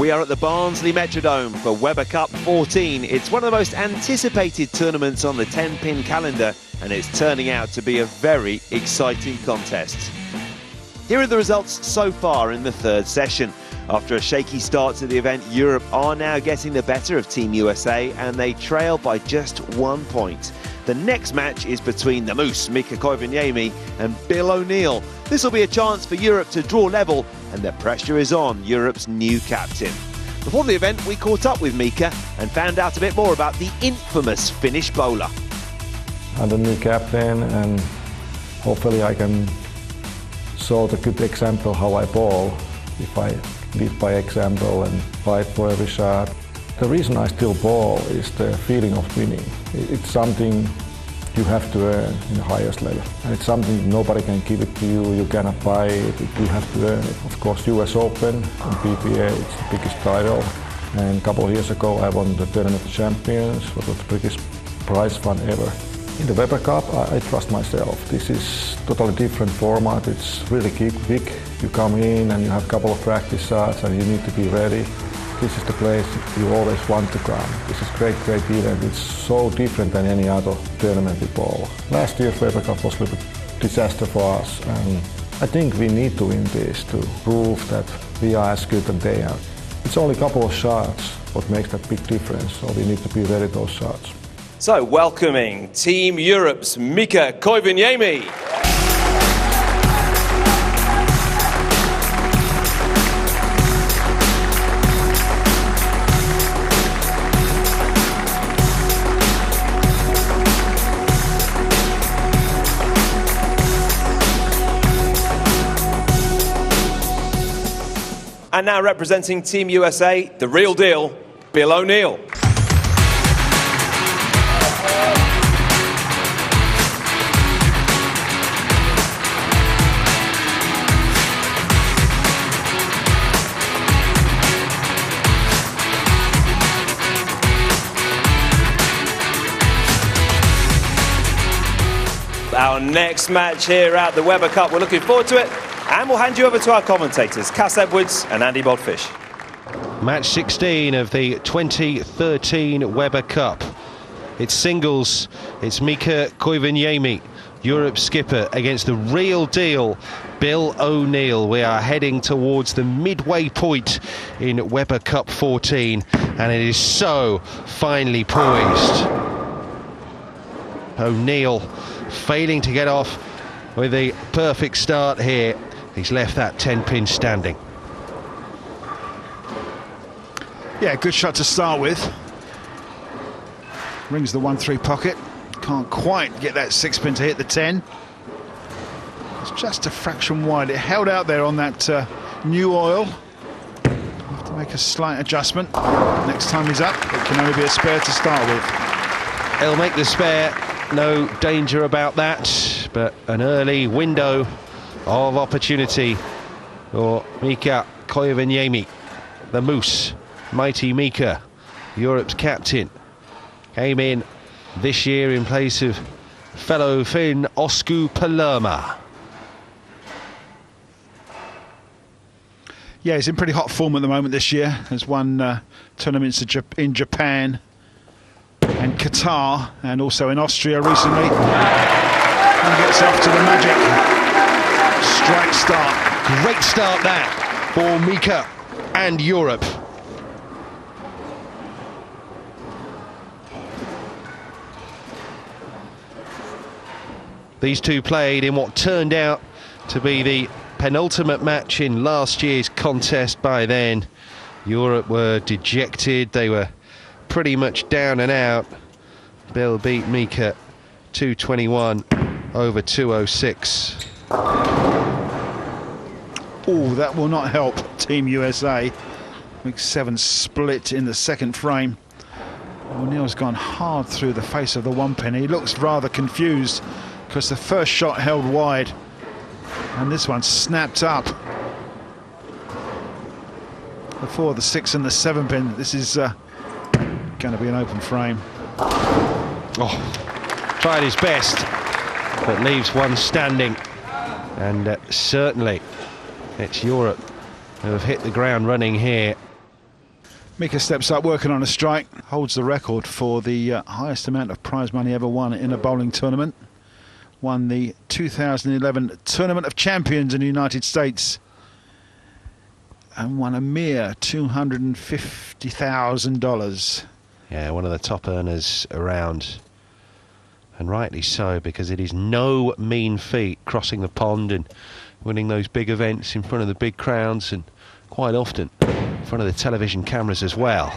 We are at the Barnsley Metrodome for Weber Cup 14. It's one of the most anticipated tournaments on the 10-pin calendar, and it's turning out to be a very exciting contest. Here are the results so far in the third session. After a shaky start to the event, Europe are now getting the better of Team USA, and they trail by just 1 point. The next match is between the Moose, Mika Koivuniemi, and Bill O'Neill. This will be a chance for Europe to draw level, and the pressure is on Europe's new captain. Before the event, we caught up with Mika and found out a bit more about the infamous Finnish bowler. I'm the new captain, and hopefully I can show the good example how I bowl if I lead by example and fight for every shot. The reason I still bowl is the feeling of winning. It's something you have to earn in the highest level. And it's something nobody can give it to you, you cannot buy it, you have to earn it. Of course, US Open and PPA, it's the biggest title. And a couple of years ago I won the Tournament of Champions, which was the biggest prize fund ever. In the Weber Cup, I trust myself. This is totally different format, it's really big. You come in and you have a couple of practice shots and you need to be ready. This is the place you always want to come. This is great event. It's so different than any other tournament we bowl. Last year's Ryder Cup was a little bit disaster for us, and I think we need to win this to prove that we are as good as they are. It's only a couple of shots what makes that big difference, so we need to be ready those shots. So welcoming Team Europe's Mika Koivuniemi. And now representing Team USA, the real deal, Bill O'Neill. Our next match here at the Weber Cup, we're looking forward to it. And we'll hand you over to our commentators, Cass Edwards and Andy Bodfish. Match 16 of the 2013 Weber Cup. It's singles, it's Mika Koivuniemi, Europe skipper, against the real deal, Bill O'Neill. We are heading towards the midway point in Weber Cup 14, and it is so finely poised. O'Neill failing to get off with a perfect start here. He's left that 10-pin standing. Yeah, good shot to start with. Rings the 1-3 pocket. Can't quite get that 6-pin to hit the 10. It's just a fraction wide. It held out there on that new oil. Have to make a slight adjustment. Next time he's up, it can only be a spare to start with. He'll make the spare. No danger about that, but an early window of opportunity for Mika Koivuniemi, the Moose. Mighty Mika, Europe's captain, came in this year in place of fellow Finn Osku Palermo. Yeah, he's in pretty hot form at the moment this year. Has won tournaments in Japan and Qatar, and also in Austria recently. And gets off to the magic strike start. Great start that for Mika and Europe. These two played in what turned out to be the penultimate match in last year's contest. By then, Europe were dejected. They were pretty much down and out. Bill beat Mika 221 over 206. Oh, that will not help Team USA. Big 7 split in the second frame. O'Neill's gone hard through the face of the 1-pin. He looks rather confused because the first shot held wide and this one snapped up. Before the 6 and the 7-pin, this is going to be an open frame. Oh, tried his best, but leaves one standing. And certainly it's Europe who have hit the ground running here. Mika steps up, working on a strike, holds the record for the highest amount of prize money ever won in a bowling tournament. Won the 2011 Tournament of Champions in the United States and won a mere $250,000. Yeah, one of the top earners around, and rightly so, because it is no mean feat crossing the pond and winning those big events in front of the big crowds, and quite often in front of the television cameras as well.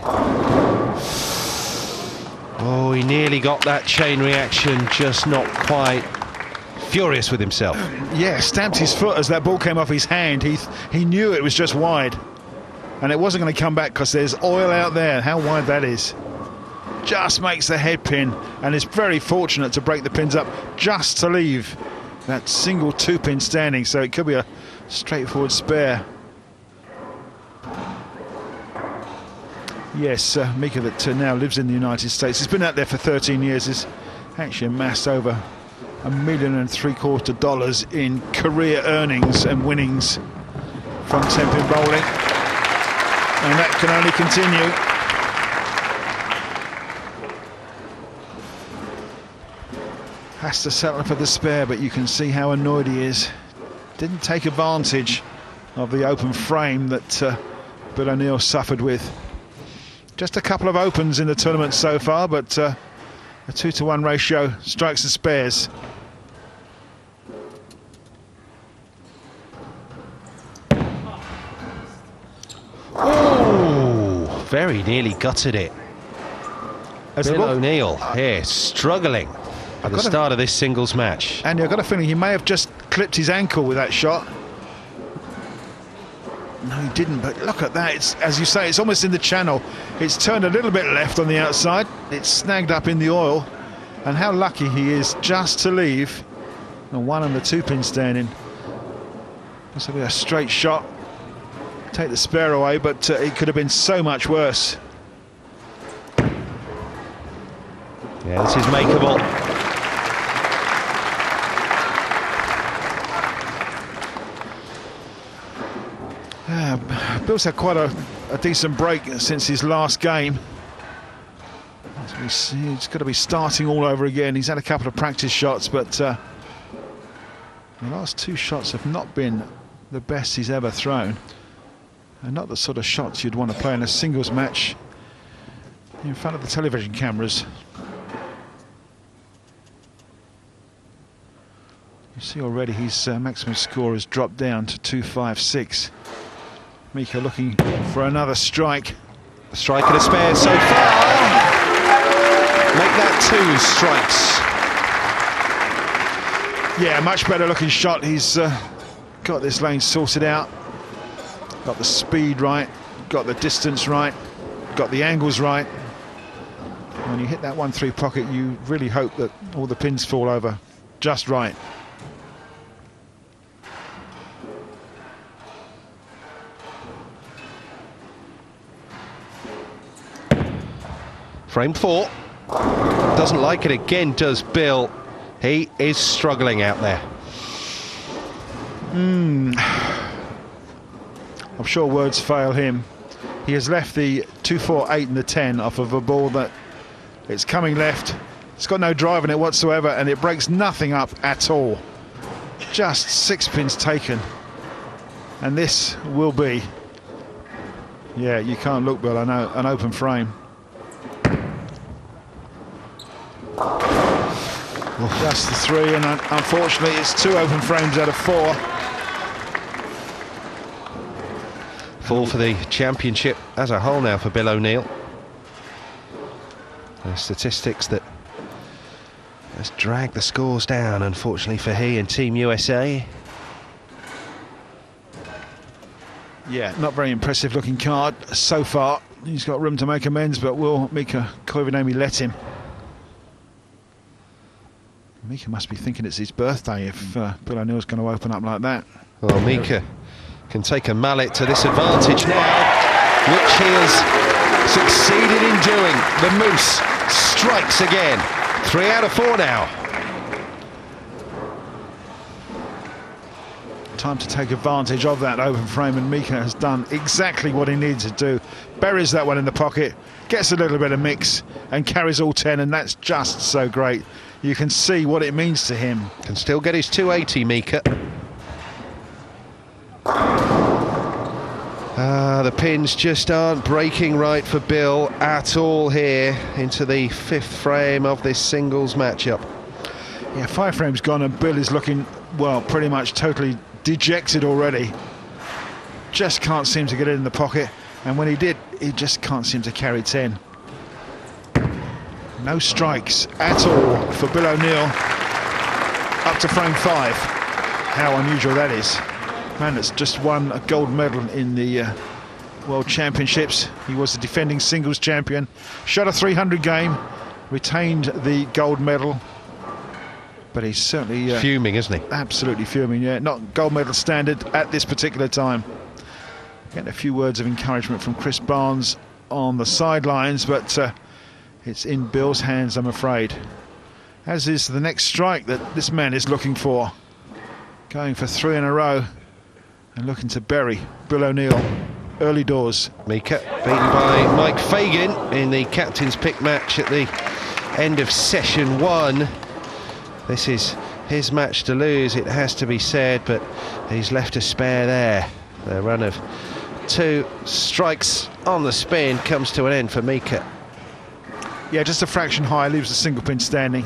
Oh, he nearly got that chain reaction, just not quite. Furious with himself. Yeah, stamped his foot as that ball came off his hand. He knew it was just wide, and it wasn't going to come back because there's oil out there. How wide that is. Just makes the head pin, and is very fortunate to break the pins up just to leave that single 2-pin standing, so it could be a straightforward spare. Yes, Mika, that now lives in the United States, he's been out there for 13 years, has actually amassed over $1.75 million in career earnings and winnings from 10-pin bowling, and that can only continue. Has to settle for the spare, but you can see how annoyed he is. Didn't take advantage of the open frame that Bill O'Neill suffered with. Just a couple of opens in the tournament so far, but a 2-to-1 ratio, strikes and spares. Oh, very nearly gutted it. As Bill O'Neill here, struggling at the start of this singles match. And I've got a feeling he may have just clipped his ankle with that shot. No, he didn't, but look at that. It's, as you say, it's almost in the channel. It's turned a little bit left on the outside. It's snagged up in the oil. And how lucky he is just to leave the 1 and the 2-pin standing. This will be a straight shot. Take the spare away, but it could have been so much worse. Yeah, this is makeable. Bill's had quite a decent break since his last game. He's got to be starting all over again. He's had a couple of practice shots, but the last 2 shots have not been the best he's ever thrown, and not the sort of shots you'd want to play in a singles match in front of the television cameras. You see already his maximum score has dropped down to 256. Mika looking for another strike. A strike and a spare so far. Make that 2 strikes. Yeah, much better looking shot. He's got this lane sorted out. Got the speed right, got the distance right, got the angles right. When you hit that 1-3 pocket, you really hope that all the pins fall over just right. Frame 4. Doesn't like it again, does Bill. He is struggling out there. I'm sure words fail him. He has left the 2, 4, 8 and the 10 off of a ball that it's coming left. It's got no drive in it whatsoever, and it breaks nothing up at all. Just 6 pins taken. And this will be, yeah, you can't look, Bill, I know, an open frame. Just the 3, and unfortunately it's 2 open frames out of 4. 4 for the championship as a whole now for Bill O'Neill. The statistics that has dragged the scores down, unfortunately for he and Team USA. Yeah, not very impressive looking card so far. He's got room to make amends, but will Mika Koivuniemi let him? Mika must be thinking it's his birthday if Bill O'Neill's going to open up like that. Well, Mika can take a mallet to this advantage now, which he has succeeded in doing. The Moose strikes again. 3 out of 4 now. Time to take advantage of that open frame, and Mika has done exactly what he needed to do. Buries that one in the pocket, gets a little bit of mix and carries all 10, and that's just so great. You can see what it means to him. Can still get his 280, Mika. The pins just aren't breaking right for Bill at all here into the 5th frame of this singles matchup. Yeah, 5 frames gone and Bill is looking, well, pretty much totally dejected already. Just can't seem to get it in the pocket, and when he did, he just can't seem to carry 10. No strikes at all for Bill O'Neill up to frame 5. How unusual that is. Man that's just won a gold medal in the World Championships. He was the defending singles champion. Shot a 300 game, retained the gold medal. But he's certainly fuming, isn't he? Absolutely fuming, yeah. Not gold medal standard at this particular time. Getting a few words of encouragement from Chris Barnes on the sidelines, but it's in Bill's hands, I'm afraid. As is the next strike that this man is looking for. Going for 3 in a row and looking to bury Bill O'Neill early doors. Mika beaten by Mike Fagan in the captain's pick match at the end of session 1. This is his match to lose, it has to be said, but he's left a spare there. The run of 2 strikes on the spin comes to an end for Mika. Yeah, just a fraction high, leaves the single pin standing.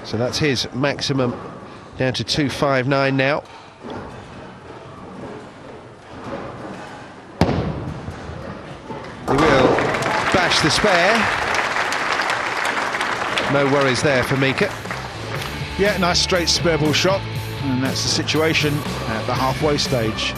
So that's his maximum, down to 259 now. He will bash the spare. No worries there for Mika. Yeah, nice straight spare ball shot, and that's the situation at the halfway stage.